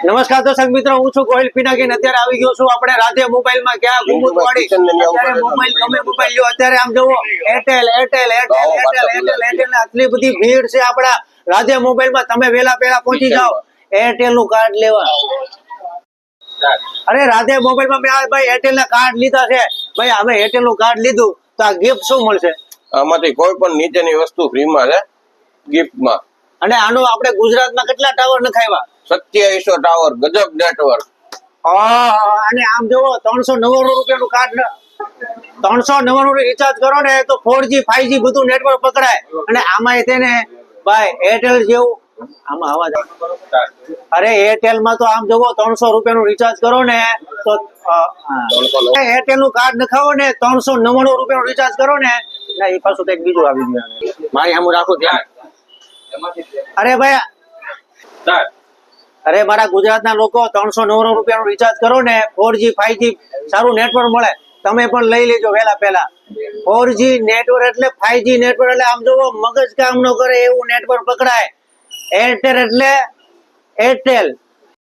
નમસ્કાર દર્શક મિત્રો, હું છું ગોહિલ પિનાકીન. અત્યારે આવી ગયો છું આપણે રાધે મોબાઈલ માં. ક્યાં ઘુમુતવાડી. અત્યારે મોબાઈલ ગમે મોબાઈલ લ્યો. અત્યારે આમ જોવો, Airtel Airtel Airtel Airtel Airtel Airtel આટલી બધી ભીડ છે આપણા રાધે મોબાઈલ માં. તમે વેલા પેલા પહોંચી જાઓ એરટેલ નું કાર્ડ લેવા. અરે રાધે મોબાઈલ માં મેં ભાઈ એરટેલ ના કાર્ડ લીધા છે ભાઈ. અમે એરટેલ નું કાર્ડ લીધું તો આ ગિફ્ટ શું મળશે? આમાંથી કોઈ પણ નીચેની વસ્તુ ફ્રીમાં છે ગિફ્ટમાં. અને આનું આપણે ગુજરાતમાં કેટલા ટાવર નખાવ્યા? 2700 ટાવર, ગજબ નેટવર્ક. અને આમ જોવો 399 રૂપિયાનું કાર્ડ, 399 રિચાર્જ કરો ને તો 4G 5G બધું નેટવર્ક પકડાય. અને આમાં તેને ભાઈ એરટેલ જેવું આમાં અવાજ. અરે એરટેલ માં તો આમ જોવો 300 રૂપિયાનું રિચાર્જ કરો ને તો એરટેલ નું કાર્ડ નખાવો ને 399 રૂપિયાનું રિચાર્જ કરો ને એ પાછું કઈક બીજું આવી ગયું. મારી આમ રાખો ધ્યાન. અરે ભાઈ, અરે મારા ગુજરાતના લોકો 399 રૂપિયાનું રિચાર્જ કરો ને 4G 5G સારું નેટવર્ક મળે. તમે પણ લઈ લેજો વહેલા પહેલા. 4G નેટવર્ક એટલે 5G નેટવર્ક એટલે આમ જોવો મગજ કામ ન કરે એવું નેટવર્ક પકડાય. એરટેલ એટલે એરટેલ.